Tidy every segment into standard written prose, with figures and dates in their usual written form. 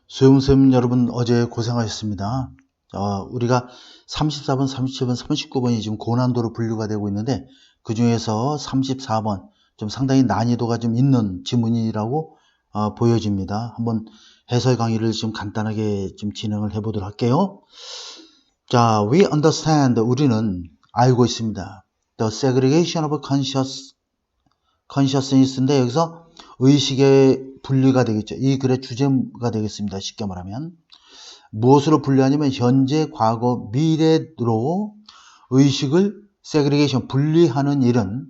수험생 여러분 어제 고생하셨습니다. 우리가 34번, 37번, 39번이 지금 고난도로 분류가 되고 있는데 그 중에서 34번 좀 상당히 난이도가 좀 있는 지문이라고 보여집니다. 한번 해설 강의를 좀 간단하게 좀 진행을 해보도록 할게요. 자, we understand, 우리는 알고 있습니다. The segregation of consciousness인데 여기서 의식의 분류가 되겠죠. 이 글의 주제가 되겠습니다. 쉽게 말하면 무엇으로 분류하냐면 현재, 과거, 미래로 의식을 segregation 분리하는 일은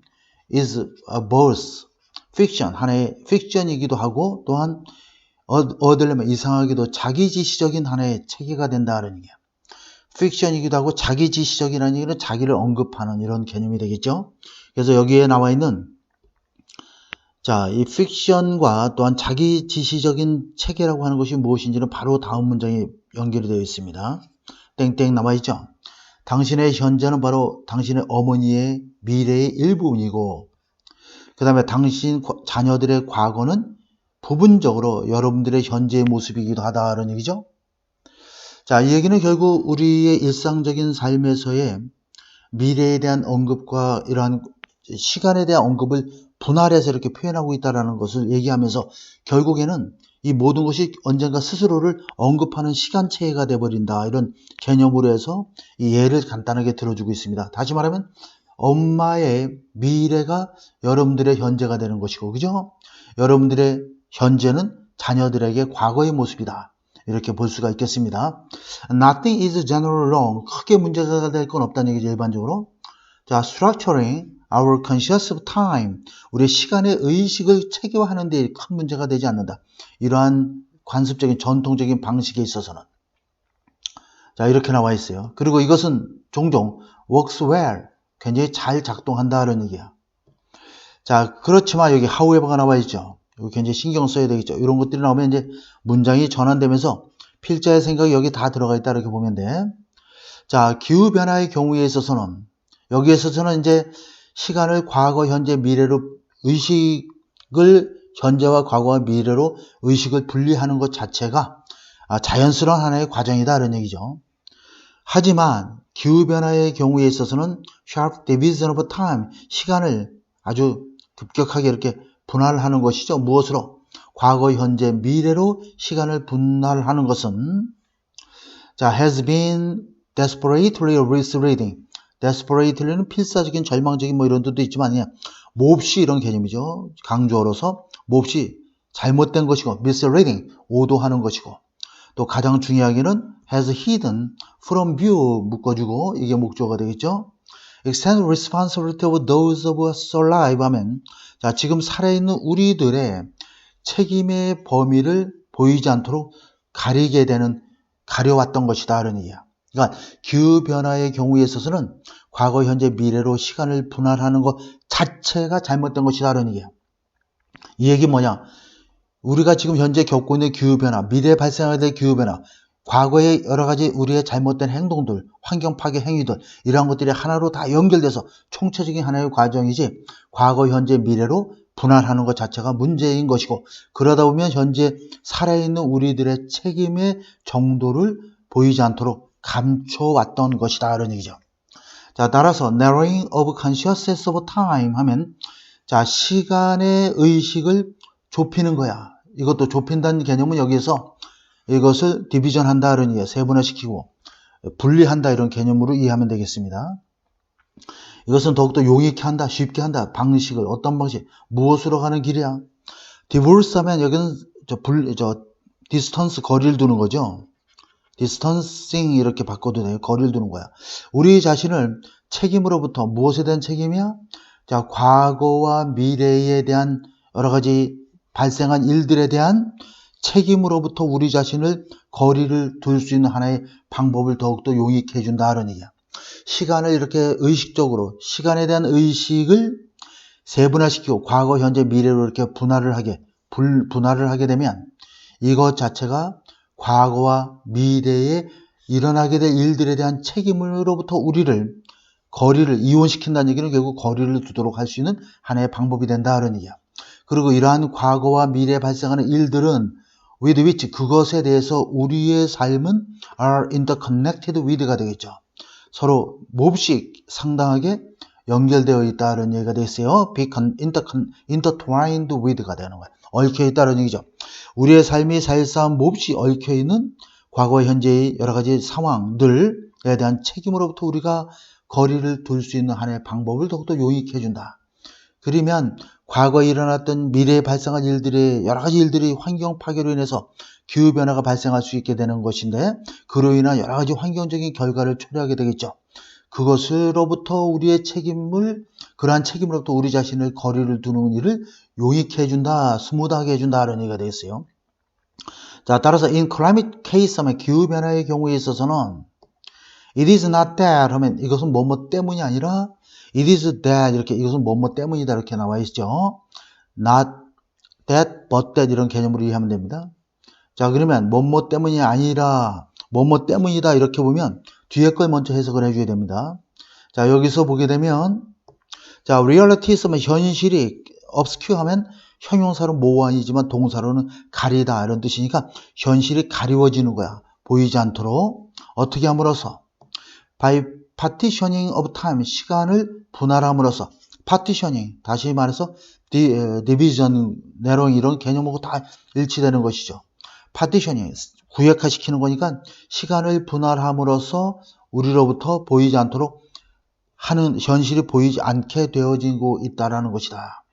is a both fiction, 하나의 픽션이기도 하고 또한 얻으려면 이상하게도 자기지시적인 하나의 체계가 된다는 얘기야. 픽션이기도 하고 자기지시적이라는 얘기는 자기를 언급하는 이런 개념이 되겠죠. 그래서 여기에 나와 있는 이 픽션과 또한 자기지시적인 체계라고 하는 것이 무엇인지는 바로 다음 문장에 연결이 되어 있습니다. 땡땡 남아있죠. 당신의 현재는 바로 당신의 어머니의 미래의 일부분이고, 그 다음에 당신 자녀들의 과거는 부분적으로 여러분들의 현재의 모습이기도 하다는 얘기죠. 자, 이 얘기는 결국 우리의 일상적인 삶에서의 미래에 대한 언급과 이러한 시간에 대한 언급을 분할해서 이렇게 표현하고 있다는 것을 얘기하면서 결국에는 이 모든 것이 언젠가 스스로를 언급하는 시간체계가 되어버린다, 이런 개념으로 해서 이 예를 간단하게 들어주고 있습니다. 다시 말하면 엄마의 미래가 여러분들의 현재가 되는 것이고, 그죠? 여러분들의 현재는 자녀들에게 과거의 모습이다, 이렇게 볼 수가 있겠습니다. Nothing is generally wrong. 크게 문제가 될 건 없다는 얘기죠, 일반적으로. 자, structuring our conscious of time. 우리의 시간의 의식을 체계화하는 데 큰 문제가 되지 않는다. 이러한 관습적인 전통적인 방식에 있어서는. 자, 이렇게 나와 있어요. 그리고 이것은 종종 works well. 굉장히 잘 작동한다는 얘기야. 자, 그렇지만 여기 however가 나와 있죠. 이거 굉장히 신경 써야 되겠죠. 이런 것들이 나오면 이제 문장이 전환되면서 필자의 생각이 여기 다 들어가 있다, 이렇게 보면 돼. 자, 기후변화의 경우에 있어서는, 여기에 있어서는 이제 시간을 과거, 현재, 미래로 의식을 현재와 과거와 미래로 의식을 분리하는 것 자체가 자연스러운 하나의 과정이다, 이런 얘기죠. 하지만 기후변화의 경우에 있어서는 sharp division of time, 시간을 아주 급격하게 이렇게 분할하는 것이죠. 무엇으로? 과거, 현재, 미래로 시간을 분할하는 것은 has been desperately misleading. desperately는 필사적인, 절망적인 이런 뜻도 있지만 몹시 이런 개념이죠. 강조어로서 몹시 잘못된 것이고, misleading 오도하는 것이고, 또 가장 중요하게는 has hidden from view 묶어주고, 이게 목적어가 되겠죠. extend responsibility of those of us alive 하면, 자, 지금 살아있는 우리들의 책임의 범위를 보이지 않도록 가려왔던 것이다, 라는 얘기야. 그러니까 기후변화의 경우에 있어서는 과거, 현재, 미래로 시간을 분할하는 것 자체가 잘못된 것이다, 라는 얘기야. 이 얘기 뭐냐? 우리가 지금 현재 겪고 있는 기후변화, 미래에 발생하게 될 기후변화, 과거의 여러 가지 우리의 잘못된 행동들, 환경 파괴 행위들, 이러한 것들이 하나로 다 연결돼서 총체적인 하나의 과정이지, 과거, 현재, 미래로 분할하는 것 자체가 문제인 것이고, 그러다 보면 현재 살아있는 우리들의 책임의 정도를 보이지 않도록 감춰왔던 것이다, 이런 얘기죠. 자, 따라서 narrowing of consciousness of time 하면, 자, 시간의 의식을 좁히는 거야. 이것도 좁힌다는 개념은 여기에서 이것을 디비전한다, 이런 얘기예요. 세분화시키고 분리한다, 이런 개념으로 이해하면 되겠습니다. 이것은 더욱더 용이케 한다, 쉽게 한다. 방식을, 어떤 방식, 무엇으로 가는 길이야. 디볼스 하면 여기는 디스턴스, 거리를 두는 거죠. 디스턴싱 이렇게 바꿔도 돼요. 거리를 두는 거야. 우리 자신을 책임으로부터, 무엇에 대한 책임이야? 자, 과거와 미래에 대한 여러 가지 발생한 일들에 대한 책임으로부터 우리 자신을 거리를 둘 수 있는 하나의 방법을 더욱더 용이케 해준다, 하는 얘기야. 시간을 이렇게 의식적으로, 시간에 대한 의식을 세분화시키고 과거, 현재, 미래로 이렇게 분할을 하게 되면 이것 자체가 과거와 미래에 일어나게 될 일들에 대한 책임으로부터 우리를 거리를 이온시킨다는 얘기는 결국 거리를 두도록 할 수 있는 하나의 방법이 된다, 하는 얘기야. 그리고 이러한 과거와 미래에 발생하는 일들은 with which 그것에 대해서 우리의 삶은 are interconnected with가 되겠죠. 서로 몹시 상당하게 연결되어 있다는 얘기가 되겠어요. be intertwined with가 되는 거예요. 얽혀 있다는 얘기죠. 우리의 삶이 사실상 몹시 얽혀 있는 과거, 현재의 여러 가지 상황들에 대한 책임으로부터 우리가 거리를 둘 수 있는 하나의 방법을 더욱더 요익해 준다. 그러면 과거에 일어났던 미래에 발생할 일들의 여러 가지 일들이 환경 파괴로 인해서 기후변화가 발생할 수 있게 되는 것인데 그로 인한 여러 가지 환경적인 결과를 초래하게 되겠죠. 그것으로부터 우리의 책임을 그러한 책임으로부터 우리 자신을 거리를 두는 일을 용이케 해준다, 스무드하게 해준다 이런 얘기가 되겠어요. 자, 따라서 in climate case 하면 기후변화의 경우에 있어서는 it is not that 하면 이것은 뭐뭐 때문이 아니라 it is that 이렇게 이것은 뭐뭐 때문이다 이렇게 나와 있죠. not that but that 이런 개념으로 이해하면 됩니다. 자, 그러면 뭐뭐 때문이 아니라 뭐뭐 때문이다 이렇게 보면 뒤에 걸 먼저 해석을 해줘야 됩니다. 자, 여기서 보게 되면 자, reality 있으면 현실이 obscure 하면 형용사로 모호한이지만 동사로는 가리다 이런 뜻이니까 현실이 가리워지는 거야. 보이지 않도록 어떻게 함으로써 by partitioning of time 시간을 분할함으로써 partitioning 다시 말해서 division, narrowing 이런 개념하고 다 일치되는 것이죠. partitioning 구역화시키는 거니까 시간을 분할함으로써 우리로부터 보이지 않도록 하는 현실이 보이지 않게 되어지고 있다는 것이다.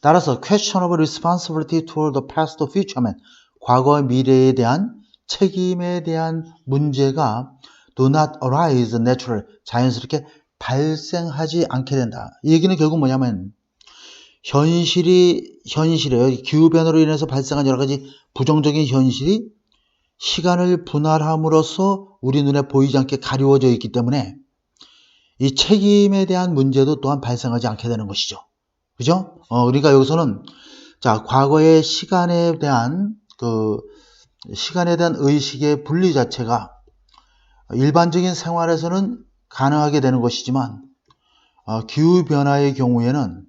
따라서 questionable responsibility toward the past or future 하면 과거와 미래에 대한 책임에 대한 문제가 do not arise natural 자연스럽게 발생하지 않게 된다. 이 얘기는 결국 뭐냐면 현실에 기후변화로 인해서 발생한 여러 가지 부정적인 현실이 시간을 분할함으로써 우리 눈에 보이지 않게 가리워져 있기 때문에 이 책임에 대한 문제도 또한 발생하지 않게 되는 것이죠. 그죠? 그러니까 여기서는 자, 과거의 시간에 대한 의식의 분리 자체가 일반적인 생활에서는 가능하게 되는 것이지만 기후변화의 경우에는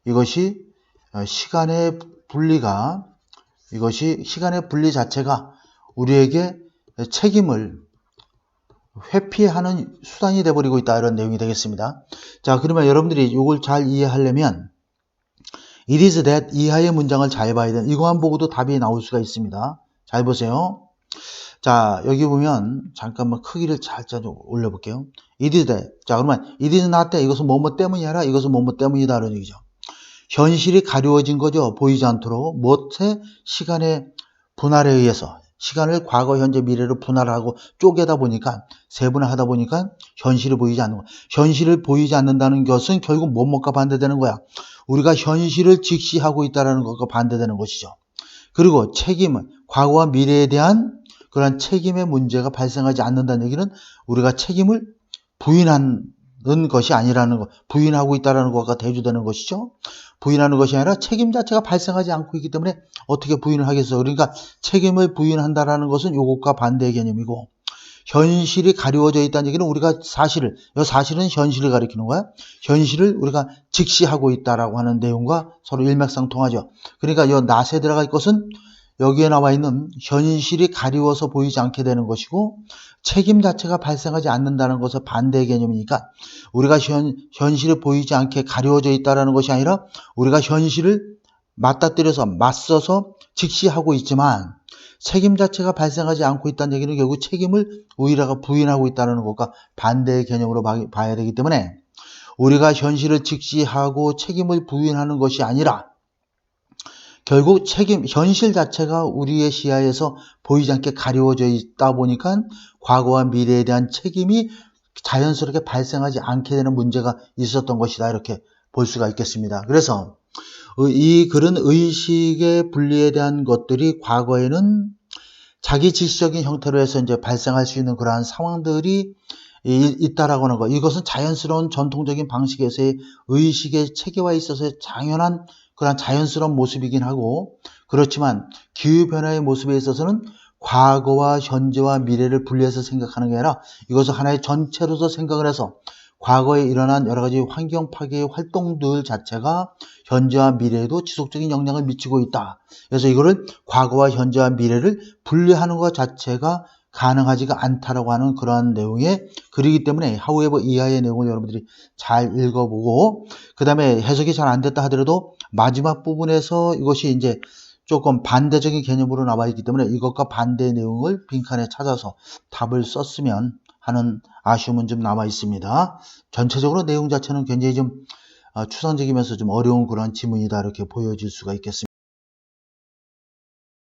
이것이 시간의 분리 자체가 우리에게 책임을 회피하는 수단이 되어버리고 있다 이런 내용이 되겠습니다. 자, 그러면 여러분들이 이걸 잘 이해하려면 it is that 이하의 문장을 잘 봐야 돼요. 이거만 보고도 답이 나올 수가 있습니다. 잘 보세요. 자, 여기 보면 잠깐만 크기를 살짝 올려볼게요. it is that. 자, 그러면 it is not that. 이것은 뭐뭐 때문이 아니라 이것은 뭐뭐 때문이다 이런 얘기죠. 현실이 가려워진 거죠. 보이지 않도록. 무엇에 시간의 분할에 의해서 시간을 과거, 현재, 미래로 분할하고 쪼개다 보니까 세분화하다 보니까 현실이 보이지 않는 거야. 현실을 보이지 않는다는 것은 결국 뭐뭐가 반대되는 거야. 우리가 현실을 직시하고 있다는 것과 반대되는 것이죠. 그리고 책임은 과거와 미래에 대한 그런 책임의 문제가 발생하지 않는다는 얘기는 우리가 책임을 부인하는 것이 아니라는 것, 부인하고 있다는 것과 대조되는 것이죠. 부인하는 것이 아니라 책임 자체가 발생하지 않고 있기 때문에 어떻게 부인을 하겠어. 그러니까 책임을 부인한다라는 것은 이것과 반대의 개념이고 현실이 가리워져 있다는 얘기는 우리가 사실은 현실을 가리키는 거야. 현실을 우리가 직시하고 있다라고 하는 내용과 서로 일맥상통하죠. 그러니까 이 낫에 들어갈 것은 여기에 나와 있는 현실이 가리워서 보이지 않게 되는 것이고 책임 자체가 발생하지 않는다는 것은 반대의 개념이니까 우리가 현실이 보이지 않게 가리워져 있다는 것이 아니라 우리가 현실을 맞서서 직시하고 있지만 책임 자체가 발생하지 않고 있다는 얘기는 결국 책임을 우리가 부인하고 있다는 것과 반대의 개념으로 봐야 되기 때문에 우리가 현실을 직시하고 책임을 부인하는 것이 아니라 결국 현실 자체가 우리의 시야에서 보이지 않게 가리워져 있다 보니까 과거와 미래에 대한 책임이 자연스럽게 발생하지 않게 되는 문제가 있었던 것이다. 이렇게 볼 수가 있겠습니다. 그래서 그런 의식의 분리에 대한 것들이 과거에는 자기 질서적인 형태로 해서 이제 발생할 수 있는 그러한 상황들이 있다라고 하는 것. 이것은 자연스러운 전통적인 방식에서의 의식의 체계화에 있어서 당연한 그런 자연스러운 모습이긴 하고 그렇지만 기후변화의 모습에 있어서는 과거와 현재와 미래를 분리해서 생각하는 게 아니라 이것을 하나의 전체로서 생각을 해서 과거에 일어난 여러 가지 환경 파괴 활동들 자체가 현재와 미래에도 지속적인 영향을 미치고 있다. 그래서 이거를 과거와 현재와 미래를 분리하는 것 자체가 가능하지가 않다라고 하는 그러한 내용의 글이기 때문에 however 이하의 내용을 여러분들이 잘 읽어보고 그 다음에 해석이 잘 안 됐다 하더라도 마지막 부분에서 이것이 이제 조금 반대적인 개념으로 나와 있기 때문에 이것과 반대 내용을 빈칸에 찾아서 답을 썼으면 하는 아쉬움은 좀 남아 있습니다. 전체적으로 내용 자체는 굉장히 좀 추상적이면서 좀 어려운 그런 지문이다 이렇게 보여질 수가 있겠습니다.